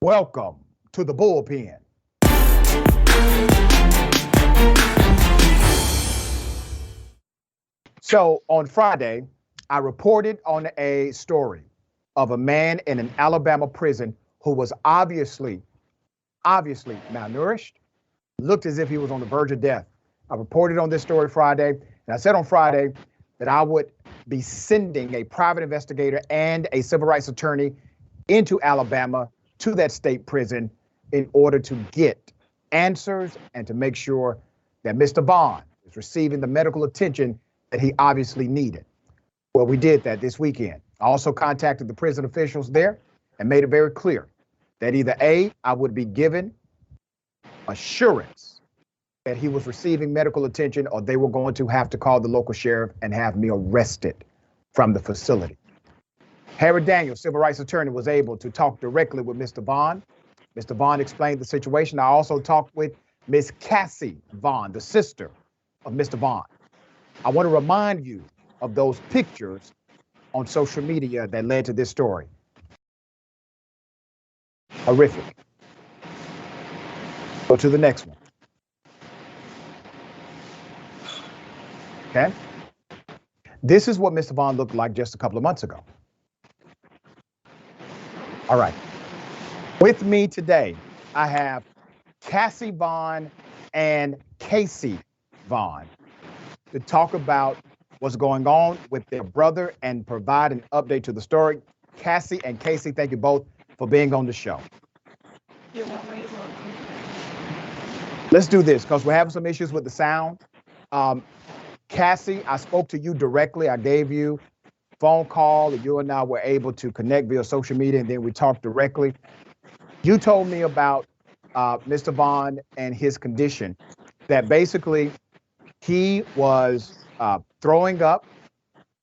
Welcome to the Bullpen. So on Friday, I reported on a story of a man in an Alabama prison who was obviously malnourished, looked as if he was on the verge of death. I reported on this story Friday, and I said on Friday that I would be sending a private investigator and a civil rights attorney into Alabama to that state prison in order to get answers and to make sure that Mr. Vaughan is receiving the medical attention that he obviously needed. Well, we did that this weekend. I also contacted the prison officials there and made it very clear that either A, I would be given assurance that he was receiving medical attention, or they were going to have to call the local sheriff and have me arrested from the facility. Harry Daniels, civil rights attorney, was able to talk directly with Mr. Vaughan. Mr. Vaughan explained the situation. I also talked with Miss Kassie Vaughan, the sister of Mr. Vaughan. I want to remind you of those pictures on social media that led to this story. Horrific. Go to the next one. Okay. This is what Mr. Vaughan looked like just a couple of months ago. All right. With me today, I have Kassie Vaughan and Kassie Vaughan to talk about what's going on with their brother and provide an update to the story. Kassie and Kassie, thank you both for being on the show. You're welcome. Let's do this because we're having some issues with the sound. Kassie, I spoke to you directly. I gave you a phone call, and you and I were able to connect via social media, and then we talked directly. You told me about Mr. Vaughan and his condition, that basically he was throwing up.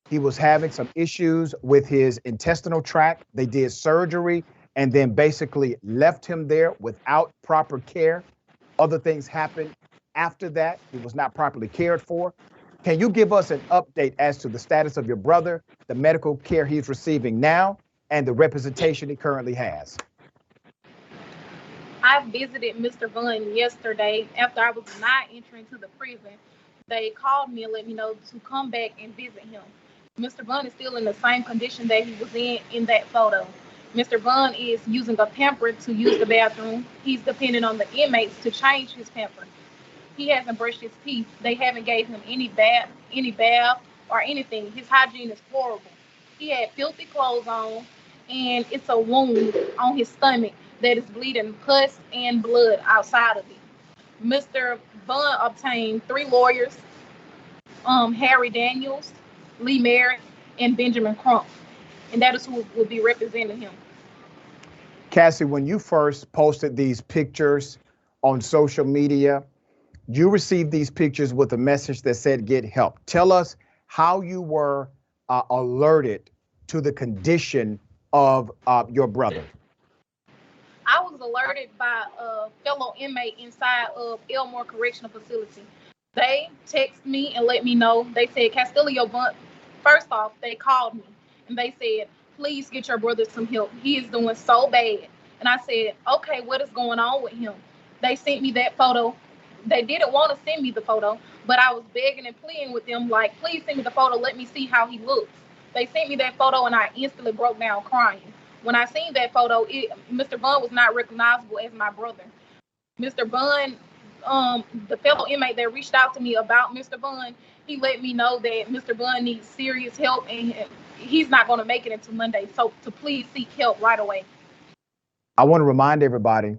He was having some issues with his intestinal tract. They did surgery and then basically left him there without proper care. Other things happened after that. He was not properly cared for. Can you give us an update as to the status of your brother, the medical care he's receiving now, and the representation he currently has? I visited Mr. Vaughan yesterday after I was not entering to the prison. They called me and let me know to come back and visit him. Mr. Vaughan is still in the same condition that he was in that photo. Mr. Vaughan is using a pamper to use the bathroom. He's depending on the inmates to change his pamper. He hasn't brushed his teeth. They haven't gave him any bath or anything. His hygiene is horrible. He had filthy clothes on, and it's a wound on his stomach that is bleeding pus and blood outside of it. Mr. Vaughan obtained 3 lawyers, Harry Daniels, Lee Merritt, and Benjamin Crump, and that is who will be representing him. Kassie, when you first posted these pictures on social media, you received these pictures with a message that said, get help. Tell us how you were alerted to the condition of your brother. I was alerted by a fellow inmate inside of Elmore Correctional Facility. They texted me and let me know. They said, Kastello Vaughan, first off, they called me and they said, please get your brother some help. He is doing so bad. And I said, okay, what is going on with him? They sent me that photo. They didn't want to send me the photo, but I was begging and pleading with them, like, please send me the photo. Let me see how he looks. They sent me that photo and I instantly broke down crying. When I seen that photo, Mr. Vaughan was not recognizable as my brother. Mr. Vaughan, the fellow inmate that reached out to me about Mr. Vaughan, he let me know that Mr. Vaughan needs serious help and he's not going to make it until Monday. So to please seek help right away. I want to remind everybody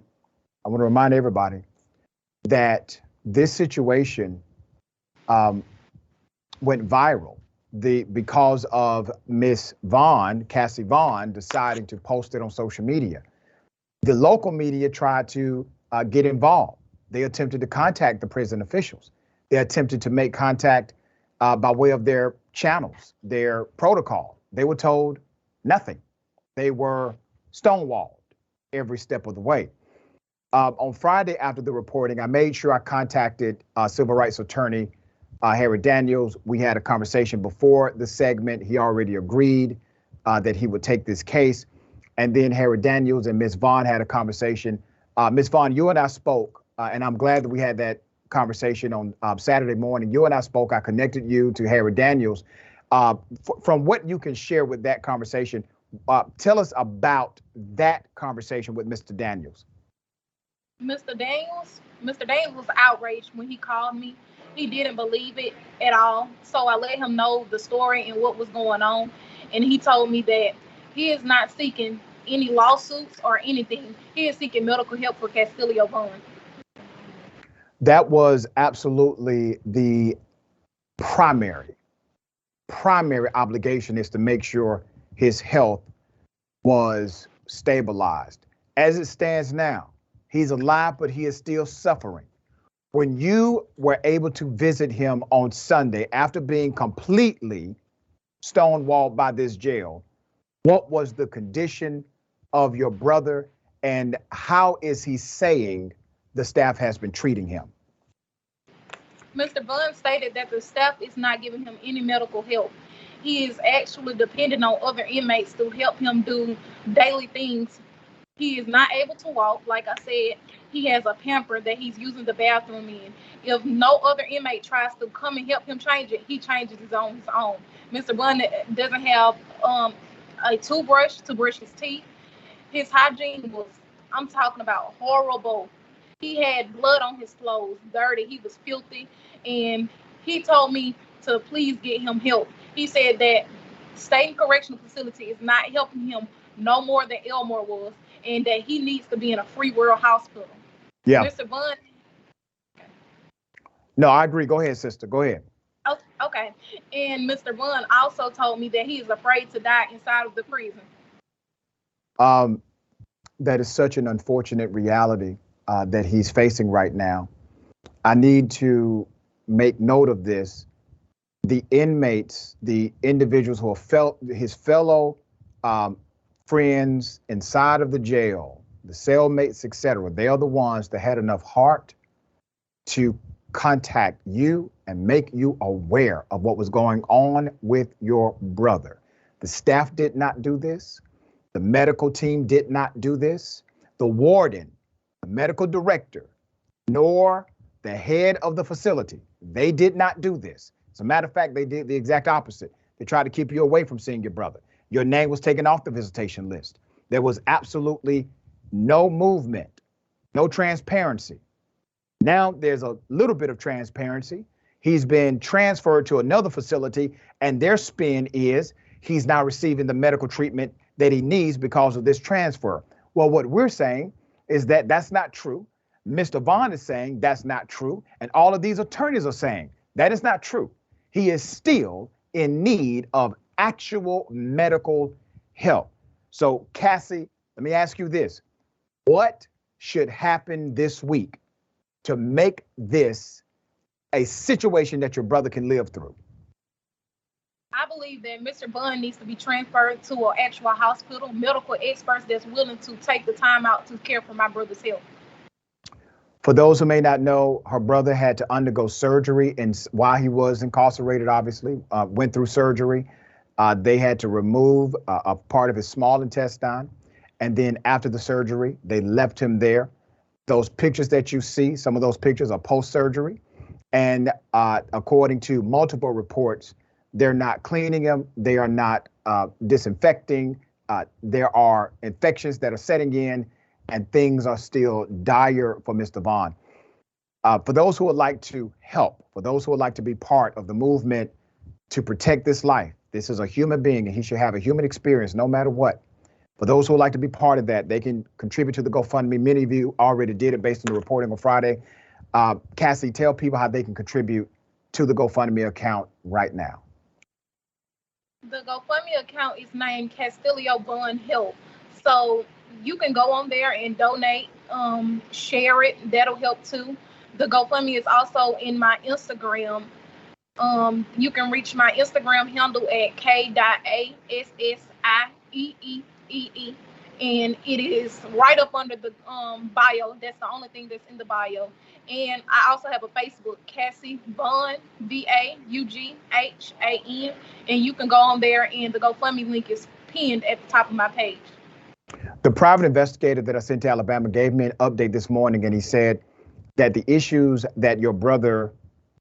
that this situation went viral because of Miss Vaughan, Kassie Vaughan, deciding to post it on social media. The local media tried to get involved. They attempted to contact the prison officials. They attempted to make contact by way of their channels, their protocol. They were told nothing. They were stonewalled every step of the way. On Friday after the reporting, I made sure I contacted civil rights attorney Harry Daniels. We had a conversation before the segment. He already agreed that he would take this case. And then Harry Daniels and Miss Vaughan had a conversation. Miss Vaughan, you and I spoke, and I'm glad that we had that conversation on Saturday morning. You and I spoke. I connected you to Harry Daniels. From what you can share with that conversation, tell us about that conversation with Mr. Daniels. Mr. Daniels was outraged when he called me. He didn't believe it at all. So I let him know the story and what was going on. And he told me that he is not seeking any lawsuits or anything. He is seeking medical help for Kastello Vaughan. That was absolutely the primary obligation, is to make sure his health was stabilized. As it stands now, he's alive, but he is still suffering. When you were able to visit him on Sunday after being completely stonewalled by this jail, what was the condition of your brother, and how is he saying the staff has been treating him? Mr. Vaughan stated that the staff is not giving him any medical help. He is actually dependent on other inmates to help him do daily things. He is not able to walk. Like I said, he has a pamper that he's using the bathroom in. If no other inmate tries to come and help him change it, he changes it on his own. Mr. Vaughan doesn't have a toothbrush to brush his teeth. His hygiene was, I'm talking about, horrible. He had blood on his clothes, dirty. He was filthy. And he told me to please get him help. He said that State Correctional Facility is not helping him no more than Elmore was, and that he needs to be in a free world hospital. Yeah. Mr. Vaughan. No, I agree. Go ahead, sister. Go ahead. Oh, okay. And Mr. Vaughan also told me that he is afraid to die inside of the prison. That is such an unfortunate reality that he's facing right now. I need to make note of this. The inmates, the individuals who are his fellow friends inside of the jail, the cellmates, etc., they are the ones that had enough heart to contact you and make you aware of what was going on with your brother. The staff did not do this. The medical team did not do this. The warden, the medical director, nor the head of the facility, they did not do this. As a matter of fact, they did the exact opposite. They tried to keep you away from seeing your brother. Your name was taken off the visitation list. There was absolutely no movement, no transparency. Now there's a little bit of transparency. He's been transferred to another facility, and their spin is he's now receiving the medical treatment that he needs because of this transfer. Well, what we're saying is that that's not true. Mr. Vaughan is saying that's not true. And all of these attorneys are saying that is not true. He is still in need of actual medical help. So, Kassie, let me ask you this. What should happen this week to make this a situation that your brother can live through? I believe that Mr. Vaughan needs to be transferred to an actual hospital, medical experts that's willing to take the time out to care for my brother's health. For those who may not know, her brother had to undergo surgery, and while he was incarcerated, obviously, went through surgery. They had to remove a part of his small intestine. And then after the surgery, they left him there. Those pictures that you see, some of those pictures are post-surgery. And according to multiple reports, they're not cleaning him. They are not disinfecting. There are infections that are setting in, and things are still dire for Mr. Vaughan. For those who would like to help, for those who would like to be part of the movement to protect this life, this is a human being and he should have a human experience no matter what. For those who would like to be part of that, they can contribute to the GoFundMe. Many of you already did it based on the reporting on Friday. Kassie, tell people how they can contribute to the GoFundMe account right now. The GoFundMe account is named Kastello Vaughan Help. So you can go on there and donate, share it. That'll help too. The GoFundMe is also in my Instagram. You can reach my Instagram handle at k.assieee, and it is right up under the bio. That's the only thing that's in the bio. And I also have a Facebook, Kassie Vaughan, Vaughan, and you can go on there, and the GoFundMe link is pinned at the top of my page. The private investigator that I sent to Alabama gave me an update this morning, and he said that the issues that your brother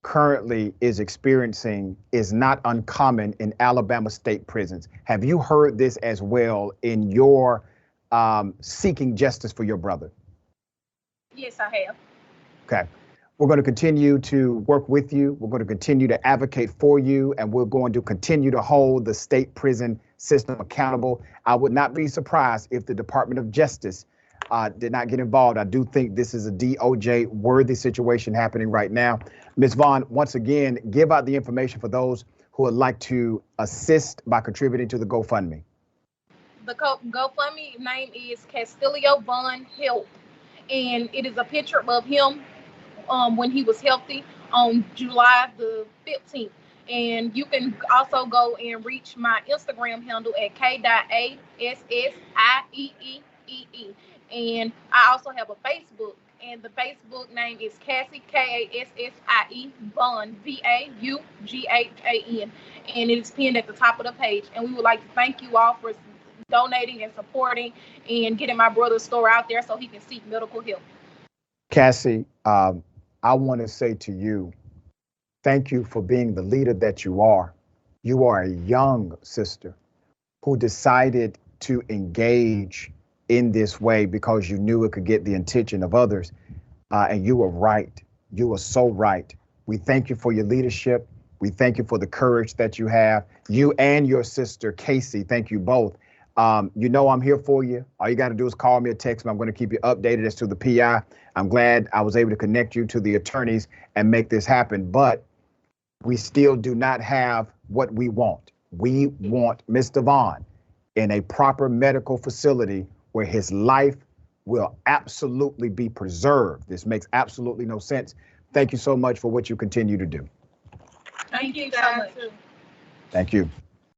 currently is experiencing is not uncommon in Alabama state prisons. Have you heard this as well in your seeking justice for your brother? Yes, I have. Okay. We're going to continue to work with you. We're going to continue to advocate for you, and we're going to continue to hold the state prison system accountable. I would not be surprised if the Department of Justice did not get involved. I do think this is a DOJ worthy situation happening right now. Ms. Vaughan, once again, give out the information for those who would like to assist by contributing to the GoFundMe. The GoFundMe name is Kastello Vaughan Help, and it is a picture of him when he was healthy on July the 15th. And you can also go and reach my Instagram handle at k.assieee. And I also have a Facebook, and the Facebook name is Kassie, Kassie Vaughan, Vaughan, and it is pinned at the top of the page. And we would like to thank you all for donating and supporting and getting my brother's story out there so he can seek medical help. Kassie, I want to say to you, thank you for being the leader that you are. You are a young sister who decided to engage in this way because you knew it could get the attention of others. And you were right. You were so right. We thank you for your leadership. We thank you for the courage that you have. You and your sister, Kassie, thank you both. You know I'm here for you. All you got to do is call me or text me. I'm going to keep you updated as to the PI. I'm glad I was able to connect you to the attorneys and make this happen. But we still do not have what we want. We want Mr. Vaughan in a proper medical facility where his life will absolutely be preserved. This makes absolutely no sense. Thank you so much for what you continue to do. Thank you so much. Thank you.